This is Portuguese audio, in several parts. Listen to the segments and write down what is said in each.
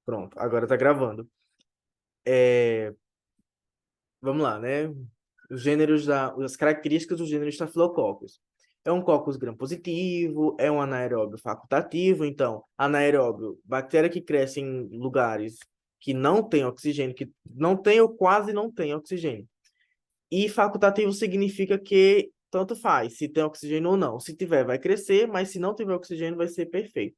Pronto, agora tá gravando. Vamos lá, né? As características do gênero Staphylococcus. É um coccus gram-positivo, é um anaeróbio facultativo, então, anaeróbio, bactéria que cresce em lugares que não tem oxigênio, que não tem ou quase não tem oxigênio. E facultativo significa que tanto faz, se tem oxigênio ou não. Se tiver, vai crescer, mas se não tiver oxigênio, vai ser perfeito.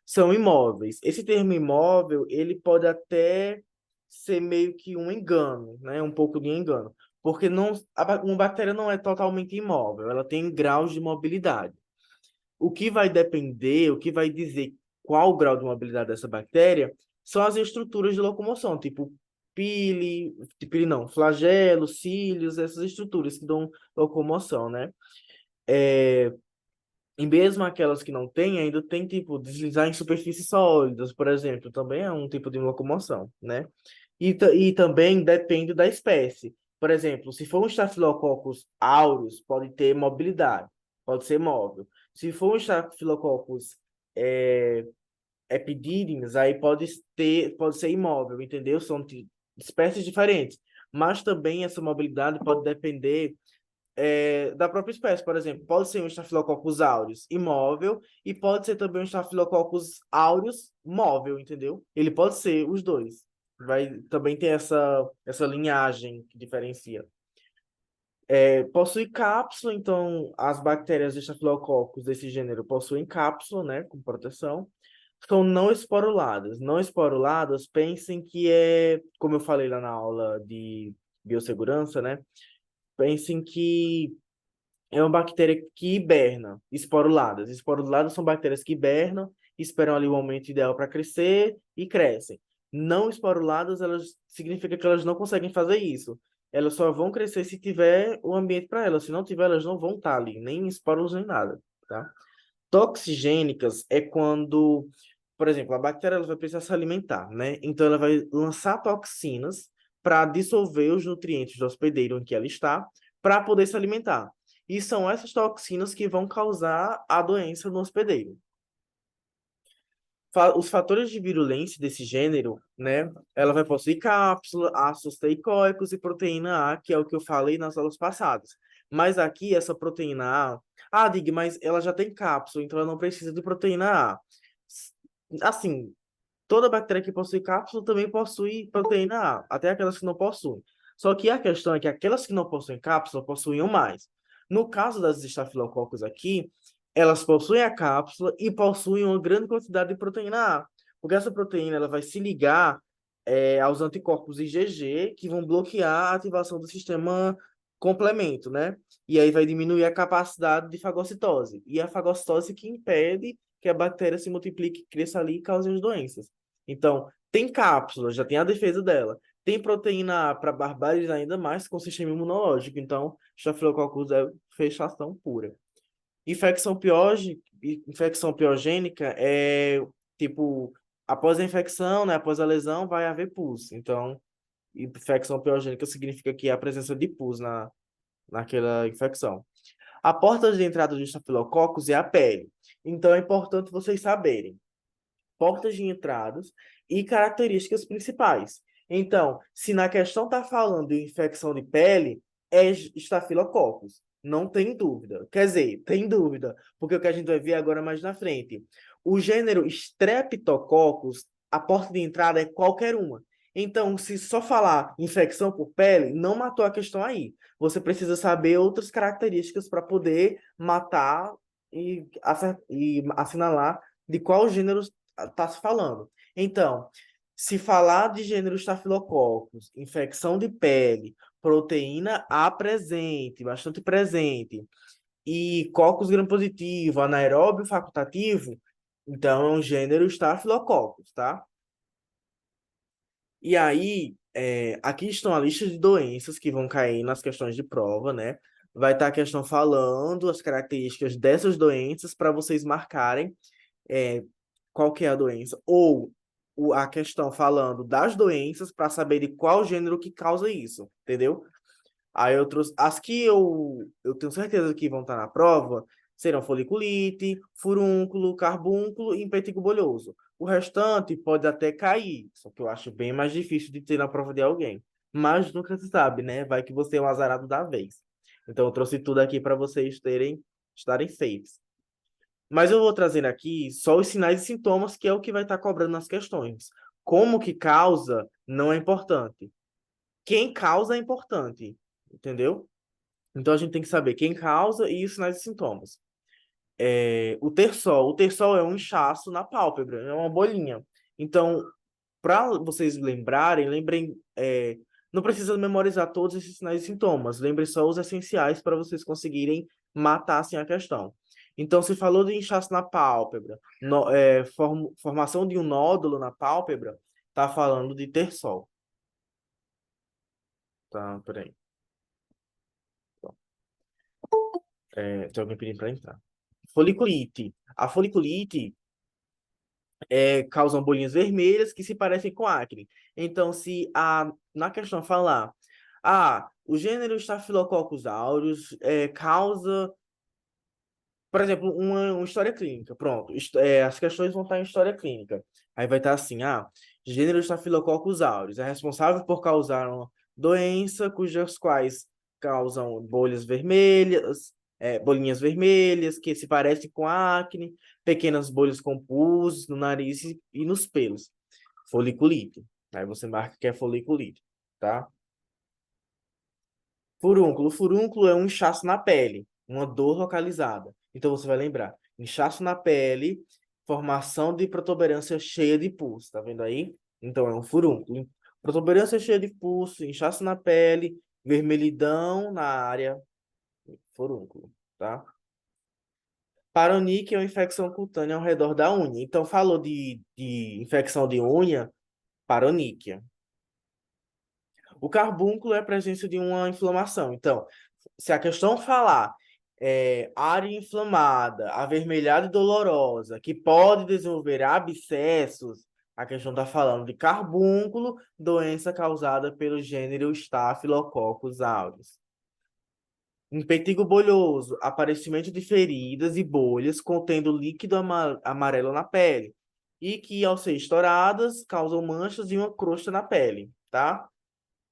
São imóveis. Esse termo imóvel, ele pode até ser meio que um engano, né? Um pouco de engano, porque uma bactéria não é totalmente imóvel, ela tem graus de mobilidade. O que vai depender, o que vai dizer qual o grau de mobilidade dessa bactéria são as estruturas de locomoção, tipo pile não, flagelo, cílios, essas estruturas que dão locomoção, né? E mesmo aquelas que não têm, ainda tem tipo deslizar em superfícies sólidas, por exemplo, também é um tipo de locomoção, né? E também depende da espécie. Por exemplo, se for um Staphylococcus aureus, pode ter mobilidade, pode ser móvel. Se for um Staphylococcus é, epididymis, aí pode ser imóvel, entendeu? São espécies diferentes. Mas também essa mobilidade pode depender da própria espécie, por exemplo, pode ser um Staphylococcus aureus imóvel e pode ser também um Staphylococcus aureus móvel, entendeu? Ele pode ser os dois. Vai também ter essa linhagem que diferencia. Possui cápsula, então as bactérias de Staphylococcus desse gênero possuem cápsula, né, com proteção. São não esporuladas. Não esporuladas, pensem que como eu falei lá na aula de biossegurança, né? Pensem que é uma bactéria que hiberna, esporuladas. Esporuladas são bactérias que hibernam, esperam ali o momento ideal para crescer e crescem. Não esporuladas, elas significa que elas não conseguem fazer isso. Elas só vão crescer se tiver o ambiente para elas. Se não tiver, elas não vão estar ali, nem esporos nem nada, tá? Toxigênicas é quando, por exemplo, a bactéria ela vai precisar se alimentar, né? Então ela vai lançar toxinas para dissolver os nutrientes do hospedeiro em que ela está, para poder se alimentar. E são essas toxinas que vão causar a doença no hospedeiro. Os fatores de virulência desse gênero, né? Ela vai possuir cápsula, ácidos teicoicos e proteína A, que é o que eu falei nas aulas passadas. Mas aqui, essa proteína A. Ah, Dig, mas ela já tem cápsula, então ela não precisa de proteína A. Assim, toda bactéria que possui cápsula também possui proteína A, até aquelas que não possuem. Só que a questão é que aquelas que não possuem cápsula possuíam mais. No caso das estafilococos aqui, elas possuem a cápsula e possuem uma grande quantidade de proteína A, porque essa proteína ela vai se ligar aos anticorpos IgG que vão bloquear a ativação do sistema complemento, né? E aí vai diminuir a capacidade de fagocitose. E a fagocitose que impede que a bactéria se multiplique, cresça ali e cause as doenças. Então, tem cápsula, já tem a defesa dela. Tem proteína A para barbarizar ainda mais com o sistema imunológico. Então, Staphylococcus é fechação pura. Infecção piogênica é tipo, após a infecção, né, após a lesão, vai haver pus. Então, infecção piogênica significa que há a presença de pus naquela infecção. A porta de entrada do Staphylococcus é a pele. Então, é importante vocês saberem portas de entradas e características principais. Então, se na questão está falando de infecção de pele, é estafilococcus. Não tem dúvida. Quer dizer, tem dúvida, porque o que a gente vai ver agora mais na frente. O gênero Streptococcus, a porta de entrada é qualquer uma. Então, se só falar infecção por pele, não matou a questão aí. Você precisa saber outras características para poder matar e assinalar de qual gênero está se falando. Então, se falar de gênero Staphylococcus, infecção de pele, proteína A presente, bastante presente, e Coccus gram-positivo, anaeróbio facultativo, então é um gênero Staphylococcus, tá? E aí, aqui estão a lista de doenças que vão cair nas questões de prova, né? Vai estar a questão falando as características dessas doenças para vocês marcarem é, qual que é a doença, ou a questão falando das doenças para saber de qual gênero que causa isso, entendeu? Aí outros, as que eu tenho certeza que vão estar na prova serão foliculite, furúnculo, carbúnculo e impetigo bolhoso. O restante pode até cair, só que eu acho bem mais difícil de ter na prova de alguém. Mas nunca se sabe, né? Vai que você é um azarado da vez. Então eu trouxe tudo aqui para vocês estarem safe. Mas eu vou trazer aqui só os sinais e sintomas, que é o que vai estar cobrando nas questões. Como que causa não é importante. Quem causa é importante, entendeu? Então a gente tem que saber quem causa e os sinais e sintomas. O terçol é um inchaço na pálpebra, é uma bolinha. Então, para vocês lembrem, não precisa memorizar todos esses sinais e sintomas, lembrem só os essenciais para vocês conseguirem matar assim a questão. Então, se falou de inchaço na pálpebra, formação de um nódulo na pálpebra, tá falando de terçol. Tá, peraí. Tem alguém pedindo para entrar. Foliculite. A foliculite causam bolinhas vermelhas que se parecem com acne. Então, se na questão falar, o gênero Staphylococcus aureus causa, por exemplo, uma história clínica, pronto, as questões vão estar em história clínica. Aí vai estar assim, gênero Staphylococcus aureus é responsável por causar uma doença cujas quais causam bolinhas vermelhas que se parecem com acne, pequenas bolhas com pus no nariz e nos pelos. Foliculite. Aí você marca que é foliculite, tá? Furúnculo. Furúnculo é um inchaço na pele, uma dor localizada. Então você vai lembrar: inchaço na pele, formação de protuberância cheia de pus. Tá vendo aí? Então é um furúnculo. Protuberância cheia de pus, inchaço na pele, vermelhidão na área, furúnculo, tá? Paronique é uma infecção cutânea ao redor da unha. Então, falou de infecção de unha, paroníquea. O carbúnculo é a presença de uma inflamação. Então, se a questão falar área inflamada, avermelhada e dolorosa, que pode desenvolver abscessos, a questão está falando de carbúnculo, doença causada pelo gênero Staphylococcus aureus. Impetigo bolhoso, aparecimento de feridas e bolhas contendo líquido amarelo na pele e que, ao ser estouradas, causam manchas e uma crosta na pele, tá?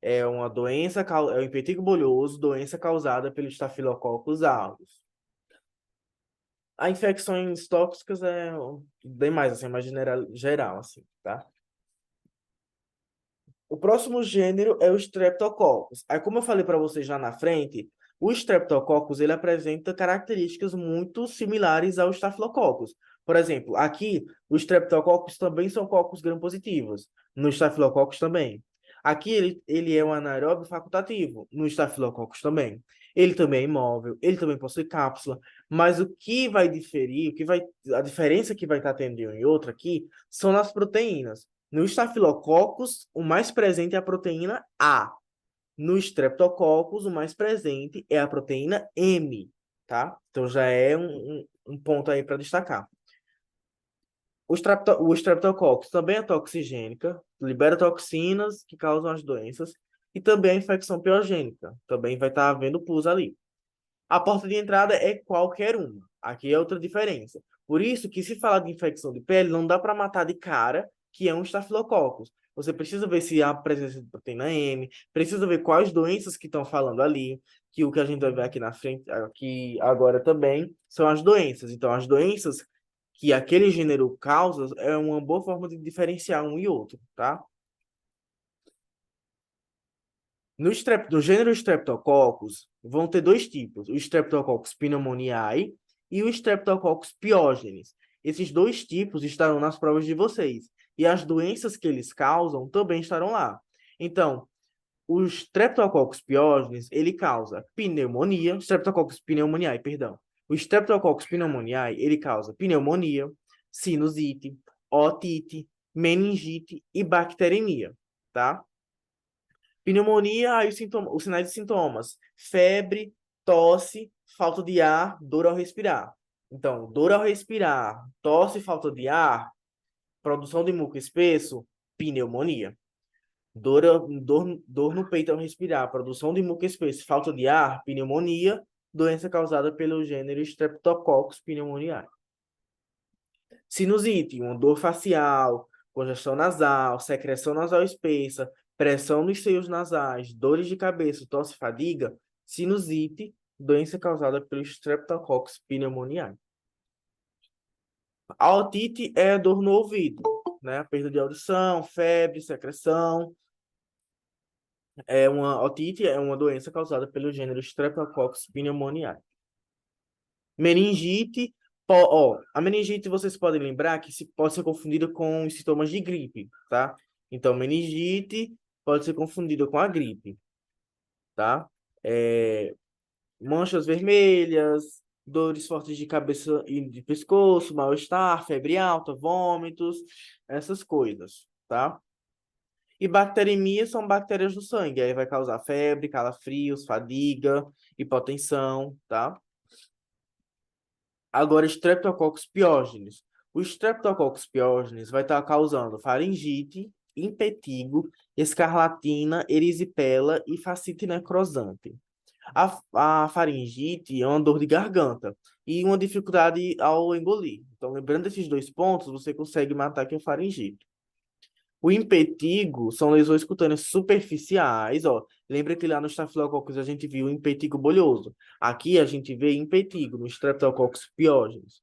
É uma doença, é o impetigo bolhoso, doença causada pelo Staphylococcus aureus. A infecções tóxicas é bem mais, assim, mais geral, assim, tá? O próximo gênero é o Streptococcus. Aí, como eu falei para vocês já na frente, o Streptococcus ele apresenta características muito similares ao Staphylococcus. Por exemplo, aqui, os Streptococcus também são cocos gram-positivos. No Staphylococcus também. Aqui, ele é um anaeróbio facultativo. No Staphylococcus também. Ele também é imóvel, ele também possui cápsula. Mas o que vai diferir, a diferença que vai estar tendo em um e outro aqui, são nas proteínas. No Staphylococcus, o mais presente é a proteína A. No Streptococcus, o mais presente é a proteína M, tá? Então já é um ponto aí para destacar. O Streptococcus também é toxigênica, libera toxinas que causam as doenças e também a infecção piogênica. Também vai estar havendo pus ali. A porta de entrada é qualquer uma. Aqui é outra diferença. Por isso que se falar de infecção de pele, não dá para matar de cara que é um estafilococcus. Você precisa ver se há presença de proteína M, precisa ver quais doenças que estão falando ali, que o que a gente vai ver aqui na frente, aqui agora também, são as doenças. Então, as doenças que aquele gênero causa é uma boa forma de diferenciar um e outro, tá? No gênero Streptococcus, vão ter dois tipos: o Streptococcus pneumoniae e o Streptococcus pyogenes. Esses dois tipos estarão nas provas de vocês. E as doenças que eles causam também estarão lá. Então, o Streptococcus pyogenes, ele causa pneumonia, Streptococcus pneumoniae, perdão. O Streptococcus pneumoniae, ele causa pneumonia, sinusite, otite, meningite e bacteremia, tá? Pneumonia, aí os sinais e sintomas: febre, tosse, falta de ar, dor ao respirar. Então, dor ao respirar, tosse, falta de ar, produção de muco espesso, pneumonia. Dor no peito ao respirar, produção de muco espesso, falta de ar, pneumonia. doença causada pelo gênero Streptococcus pneumoniae. Sinusite, uma dor facial, congestão nasal, secreção nasal espessa, pressão nos seios nasais, dores de cabeça, tosse e fadiga. Sinusite, doença causada pelo Streptococcus pneumoniae. A otite é dor no ouvido, né? Perda de audição, febre, secreção. Uma otite é uma doença causada pelo gênero Streptococcus pneumoniae. Meningite, a meningite vocês podem lembrar que pode ser confundida com os sintomas de gripe, tá? Então, meningite pode ser confundida com a gripe, tá? É, manchas vermelhas, dores fortes de cabeça e de pescoço, mal-estar, febre alta, vômitos, essas coisas, tá? E bacteremia são bactérias do sangue, aí vai causar febre, calafrios, fadiga, hipotensão, tá? Agora, Streptococcus pyogenes. O Streptococcus pyogenes vai estar causando faringite, impetigo, escarlatina, erisipela e fascite necrosante. A faringite é uma dor de garganta e uma dificuldade ao engolir. Então, lembrando desses dois pontos, você consegue matar que é faringite. O impetigo são lesões cutâneas superficiais, ó. Lembra que lá no Staphylococcus a gente viu o impetigo bolhoso. Aqui a gente vê impetigo no Streptococcus pyogenes.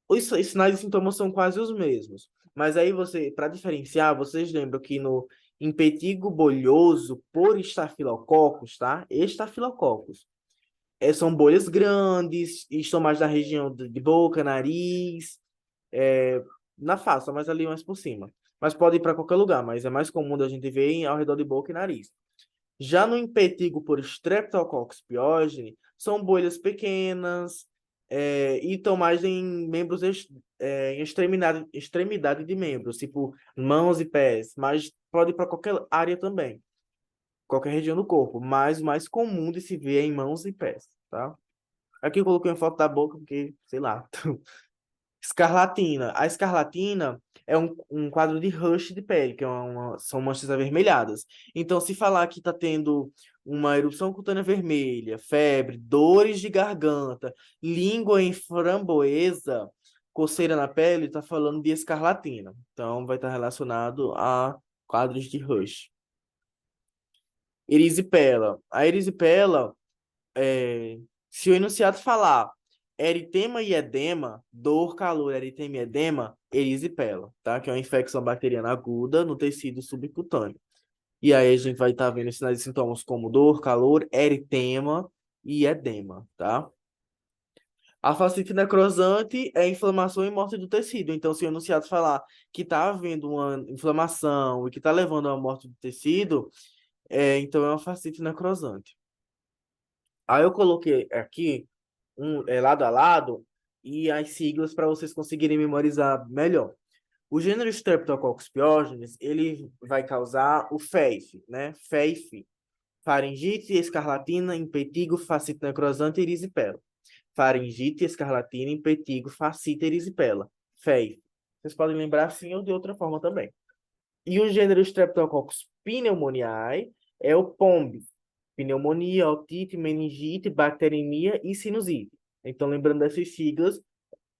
Os sinais e sintomas são quase os mesmos. Mas aí você, para diferenciar, vocês lembram que no impetigo bolhoso por Staphylococcus, tá? Staphylococcus. São bolhas grandes, e estão mais na região de boca, nariz, é, na face, mas ali mais por cima. Mas pode ir para qualquer lugar, mas é mais comum da gente ver ao redor de boca e nariz. Já no impetigo por Streptococcus pyogenes, são bolhas pequenas e estão mais em membros, em extremidade de membros, tipo mãos e pés, mas pode ir para qualquer área também, qualquer região do corpo, mas o mais comum de se ver é em mãos e pés, tá? Aqui eu coloquei uma foto da boca porque, sei lá. Escarlatina. A escarlatina é um quadro de rush de pele, que são manchas avermelhadas. Então, se falar que está tendo uma erupção cutânea vermelha, febre, dores de garganta, língua em framboesa, coceira na pele, está falando de escarlatina. Então, vai estar relacionado a quadros de rush. Erisipela. A erisipela se o enunciado falar eritema e edema, dor, calor, eritema e edema, erisipela, tá? Que é uma infecção bacteriana aguda no tecido subcutâneo. E aí a gente vai estar vendo sinais e sintomas como dor, calor, eritema e edema, tá? A fascite necrosante é inflamação e morte do tecido. Então, se o enunciado falar que está havendo uma inflamação e que está levando à morte do tecido, então é uma fascite necrosante. Aí eu coloquei aqui lado a lado e as siglas para vocês conseguirem memorizar melhor. O gênero Streptococcus pyogenes, ele vai causar o FEIF, né? FEIF, faringite, escarlatina, impetigo, fascite necrosante e erisipela. Faringite, escarlatina, impetigo, fascite e erisipela. FEIF. Vocês podem lembrar assim ou de outra forma também. E o gênero Streptococcus pneumoniae é o POMB, pneumonia, otite, meningite, bacteremia e sinusite. Então, lembrando dessas siglas,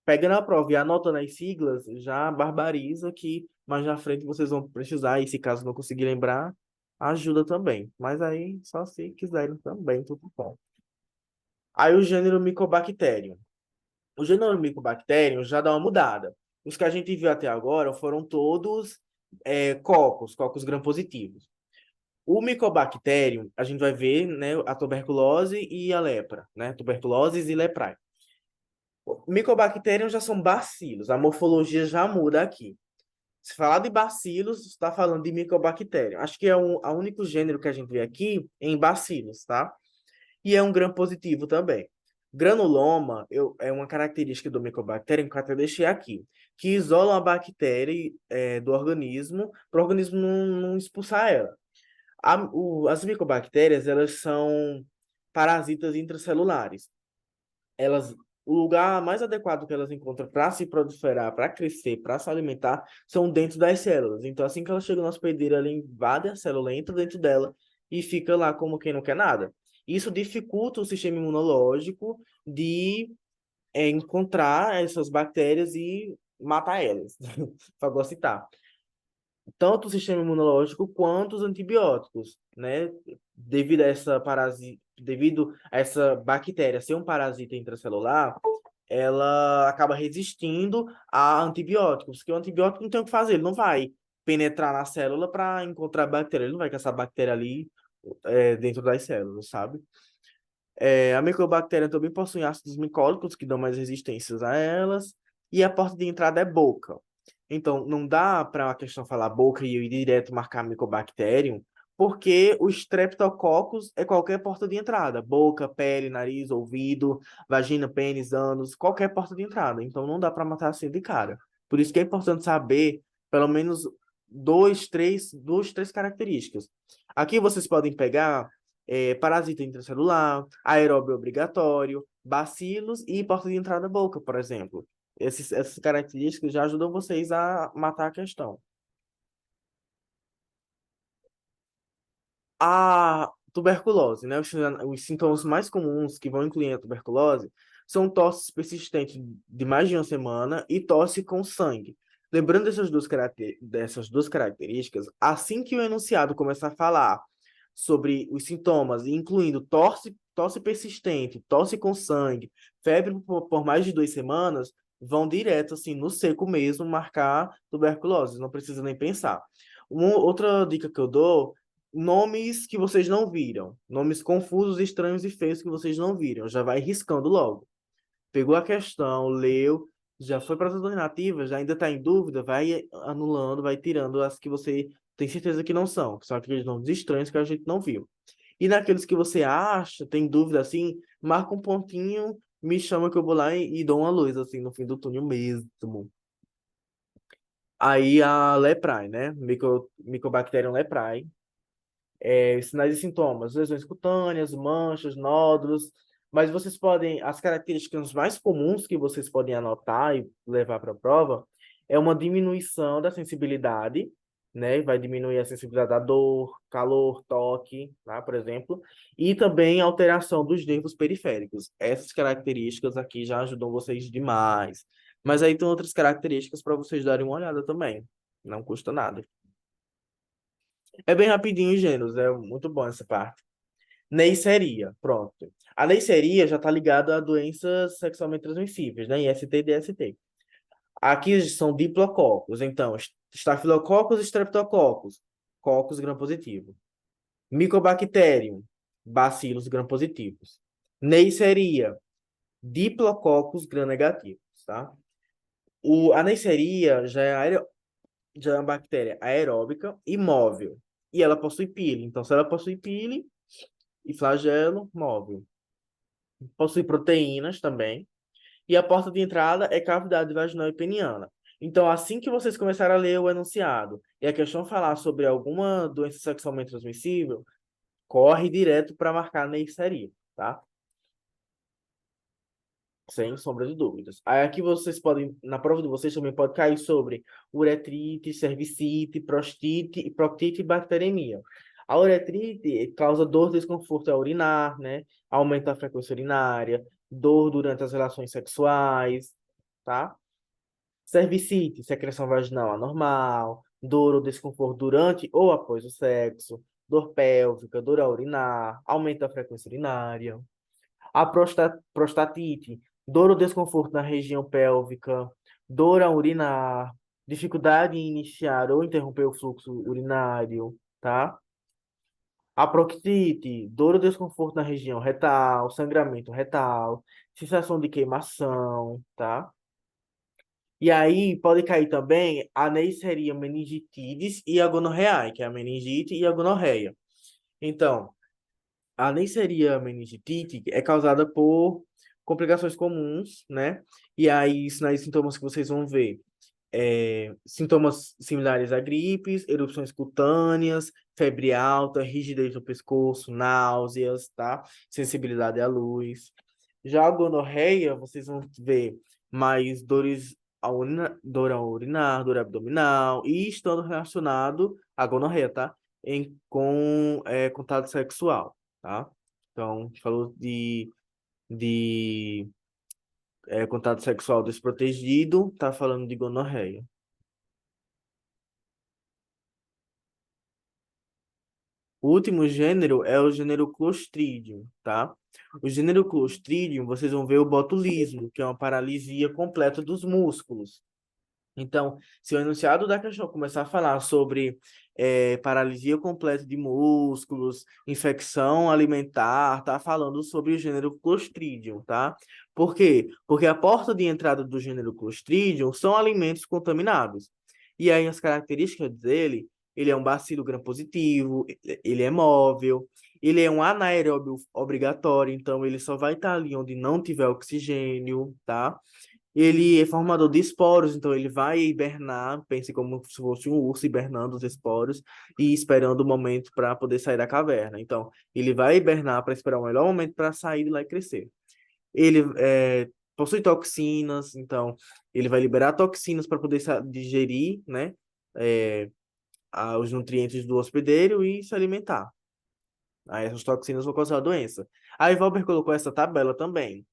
pega na prova e anota nas siglas, já barbariza que mais na frente vocês vão precisar, e se caso não conseguir lembrar, ajuda também. Mas aí, só se quiserem também, tudo bom. Aí o gênero Mycobacterium. O gênero Mycobacterium já dá uma mudada. Os que a gente viu até agora foram todos cocos gram-positivos. O Mycobacterium, a gente vai ver, né, a tuberculose e a lepra, né? Tuberculose e leprae. Mycobacterium já são bacilos, a morfologia já muda aqui. Se falar de bacilos, está falando de Mycobacterium. Acho que é o único gênero que a gente vê aqui em bacilos, tá? E é um gram positivo também. Granuloma é uma característica do Mycobacterium que eu até deixei aqui, que isola a bactéria do organismo para o organismo não expulsar ela. As micobactérias, elas são parasitas intracelulares. O lugar mais adequado que elas encontram para se proliferar, para crescer, para se alimentar, são dentro das células. Então, assim que ela chega no hospedeiro, ela invade a célula, entra dentro dela e fica lá como quem não quer nada. Isso dificulta o sistema imunológico de encontrar essas bactérias e matar elas, fagocitar. Tanto o sistema imunológico quanto os antibióticos, né? Devido a essa bactéria ser um parasita intracelular, ela acaba resistindo a antibióticos, porque o antibiótico não tem o que fazer, ele não vai penetrar na célula para encontrar bactéria, ele não vai caçar bactéria ali dentro das células, sabe? A micobactéria também possui ácidos micólicos que dão mais resistências a elas, e a porta de entrada é boca. Então, não dá para a questão falar boca e eu ir direto marcar Mycobacterium, porque o Streptococcus é qualquer porta de entrada. Boca, pele, nariz, ouvido, vagina, pênis, ânus, qualquer porta de entrada. Então, não dá para matar assim de cara. Por isso que é importante saber pelo menos duas, três características. Aqui vocês podem pegar parasita intracelular, aeróbio obrigatório, bacilos e porta de entrada boca, por exemplo. Essas características já ajudam vocês a matar a questão. A tuberculose, né? Os sintomas mais comuns que vão incluir a tuberculose são tosse persistente de mais de uma semana e tosse com sangue. Lembrando dessas duas características, assim que o enunciado começar a falar sobre os sintomas, incluindo tosse persistente, tosse com sangue, febre por mais de 2 semanas, vão direto, assim, no seco mesmo, marcar tuberculose, não precisa nem pensar. Outra dica que eu dou, nomes que vocês não viram, nomes confusos, estranhos e feios que vocês não viram, já vai riscando logo. Pegou a questão, leu, já foi para as alternativas, já ainda está em dúvida, vai anulando, vai tirando as que você tem certeza que são aqueles nomes estranhos que a gente não viu. E naqueles que você acha, tem dúvida assim, marca um pontinho, me chama que eu vou lá e dou uma luz assim no fim do túnel mesmo. Aí a leprae, né? Mycobacterium leprae. Sinais e sintomas, lesões cutâneas, manchas, nódulos, mas vocês podem, as características mais comuns que vocês podem anotar e levar para a prova é uma diminuição da sensibilidade, né? Vai diminuir a sensibilidade à dor, calor, toque, tá? Por exemplo, e também alteração dos nervos periféricos. Essas características aqui já ajudam vocês demais. Mas aí tem outras características para vocês darem uma olhada também. Não custa nada. É bem rapidinho, gêneros, é muito bom essa parte. Neisseria, pronto. A neisseria já está ligada a doenças sexualmente transmissíveis, né? IST e DST. Aqui são diplococos, então, estafilococcus e streptococcus, cocos gram-positivo. Mycobacterium, bacilos gram-positivos. Neisseria, diplococos gram-negativos, tá? A neisseria já é uma bactéria aeróbica e móvel. E ela possui pile. Então, se ela possui pile, e flagelo móvel. Possui proteínas também. E a porta de entrada é cavidade vaginal e peniana. Então, assim que vocês começarem a ler o enunciado e a questão falar sobre alguma doença sexualmente transmissível, corre direto para marcar na Neisseria, tá? Sem sombra de dúvidas. Aí aqui vocês podem, na prova de vocês também pode cair sobre uretrite, cervicite, prostite e proctite e bacteremia. A uretrite causa dor, desconforto ao urinar, né? Aumenta a frequência urinária, dor durante as relações sexuais, tá? Cervicite, secreção vaginal anormal, dor ou desconforto durante ou após o sexo, dor pélvica, dor ao urinar, aumenta a frequência urinária. A prostatite, dor ou desconforto na região pélvica, dor a urinar, dificuldade em iniciar ou interromper o fluxo urinário, tá? A proctite, dor ou desconforto na região retal, sangramento retal, sensação de queimação, tá? E aí pode cair também a Neisseria meningitidis e a gonorreae, que é a meningite e a gonorreia. Então, a Neisseria meningitide é causada por complicações comuns, né? E aí, sinais e sintomas que vocês vão ver. Sintomas similares a gripes, erupções cutâneas, febre alta, rigidez no pescoço, náuseas, tá? Sensibilidade à luz. Já a gonorreia, vocês vão ver mais dor ao urinar, dor abdominal, e estando relacionado à gonorreia, tá? Com contato sexual, tá? Então, a gente falou de contato sexual desprotegido, tá falando de gonorreia. O último gênero é o gênero Clostridium, tá? O gênero Clostridium, vocês vão ver o botulismo, que é uma paralisia completa dos músculos. Então, se o enunciado da questão começar a falar sobre paralisia completa de músculos, infecção alimentar, tá falando sobre o gênero Clostridium, tá? Por quê? Porque a porta de entrada do gênero Clostridium são alimentos contaminados. E aí as características dele, ele é um bacilo gram-positivo, ele é móvel, ele é um anaeróbio obrigatório, então ele só vai estar ali onde não tiver oxigênio, tá? Ele é formador de esporos, então ele vai hibernar, pense como se fosse um urso hibernando os esporos e esperando o momento para poder sair da caverna. Então, ele vai hibernar para esperar o melhor momento para sair de lá e crescer. Ele possui toxinas, então ele vai liberar toxinas para poder digerir, né, é, os nutrientes do hospedeiro e se alimentar. Aí essas toxinas vão causar a doença. Aí Valber colocou essa tabela também.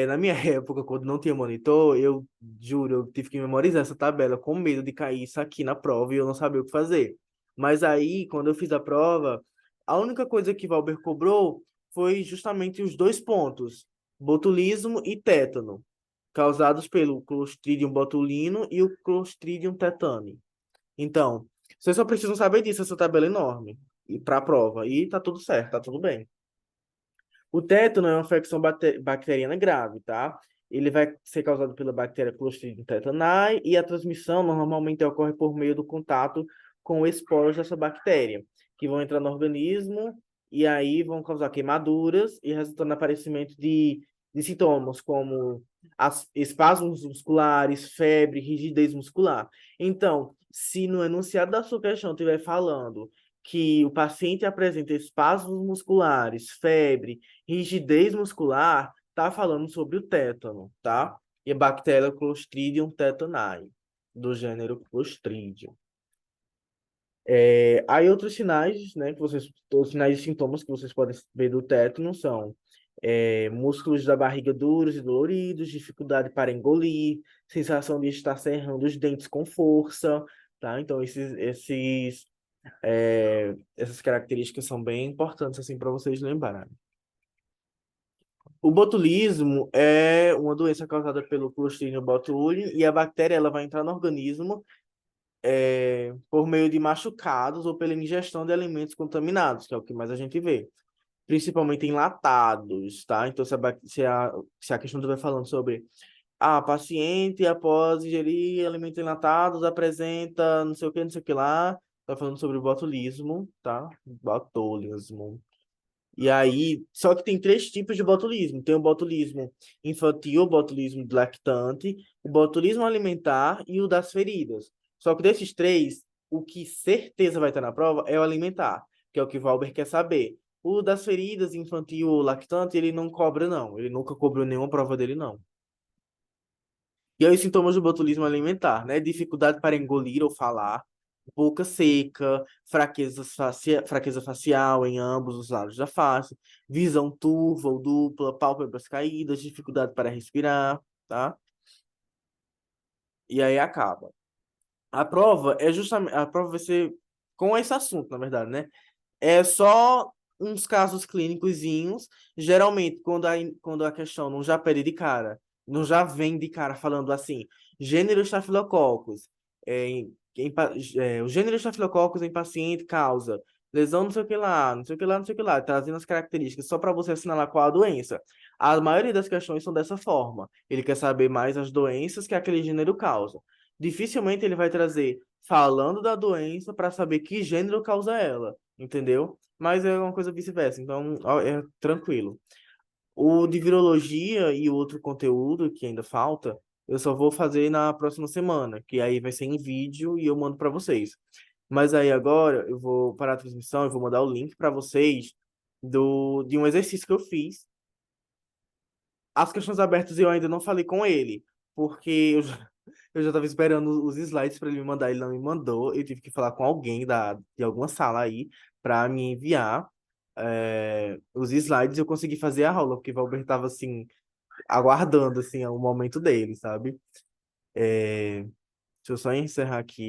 Na minha época, quando não tinha monitor, eu juro, eu tive que memorizar essa tabela com medo de cair isso aqui na prova e eu não sabia o que fazer. Mas aí, quando eu fiz a prova, a única coisa que Valber cobrou foi justamente os dois pontos, botulismo e tétano, causados pelo Clostridium botulino e o Clostridium tetani. Então, vocês só precisam saber disso, essa tabela é enorme, e para a prova. E tá tudo certo, tá tudo bem. O tétano é uma infecção bacteriana grave, tá? Ele vai ser causado pela bactéria Clostridium tetani e a transmissão normalmente ocorre por meio do contato com esporos dessa bactéria, que vão entrar no organismo e aí vão causar queimaduras e resultando no aparecimento de sintomas como espasmos musculares, febre, rigidez muscular. Então, se no enunciado da sua questão estiver falando que o paciente apresenta espasmos musculares, febre, rigidez muscular, tá falando sobre o tétano, tá? E a bactéria Clostridium tetani, do gênero Clostridium. Aí outros sinais, né, que vocês, os sinais e sintomas que vocês podem ver do tétano são músculos da barriga duros e doloridos, dificuldade para engolir, sensação de estar cerrando os dentes com força, tá? Então essas características são bem importantes assim para vocês lembrarem. O botulismo é uma doença causada pelo Clostridium botulinum e a bactéria ela vai entrar no organismo por meio de machucados ou pela ingestão de alimentos contaminados, que é o que mais a gente vê, principalmente enlatados, tá? Então, se a questão estiver falando sobre paciente após ingerir alimentos enlatados apresenta não sei o que lá, tá falando sobre o botulismo, tá? Botulismo. E aí, só que tem três tipos de botulismo. Tem o botulismo infantil, o botulismo lactante, o botulismo alimentar e o das feridas. Só que desses três, o que certeza vai estar na prova é o alimentar, que é o que o Valber quer saber. O das feridas, infantil ou lactante, ele não cobra, não. Ele nunca cobrou nenhuma prova dele, não. E aí, os sintomas do botulismo alimentar, né? Dificuldade para engolir ou falar, boca seca, fraqueza facial em ambos os lados da face, visão turva ou dupla, pálpebras caídas, dificuldade para respirar, tá? E aí acaba. A prova vai ser com esse assunto, na verdade, né? É só uns casos clínicozinhos, geralmente quando a questão não já pede de cara, não já vem de cara falando assim, gênero Staphylococcus, o gênero Staphylococcus em paciente causa lesão não sei o que lá, não sei o que lá, não sei o que lá, trazendo as características só para você assinalar qual a doença. A maioria das questões são dessa forma. Ele quer saber mais as doenças que aquele gênero causa. Dificilmente ele vai trazer falando da doença para saber que gênero causa ela, entendeu? Mas é uma coisa vice-versa, então ó, é tranquilo. O de virologia e o outro conteúdo que ainda falta, eu só vou fazer na próxima semana, que aí vai ser em vídeo e eu mando para vocês. Mas aí agora eu vou parar a transmissão, eu vou mandar o link para vocês de um exercício que eu fiz. As questões abertas eu ainda não falei com ele, porque eu já estava esperando os slides para ele me mandar, ele não me mandou. Eu tive que falar com alguém de alguma sala aí para me enviar. os slides e eu consegui fazer a aula, porque o Valber tava assim, aguardando assim, o momento dele, sabe? Deixa eu só encerrar aqui.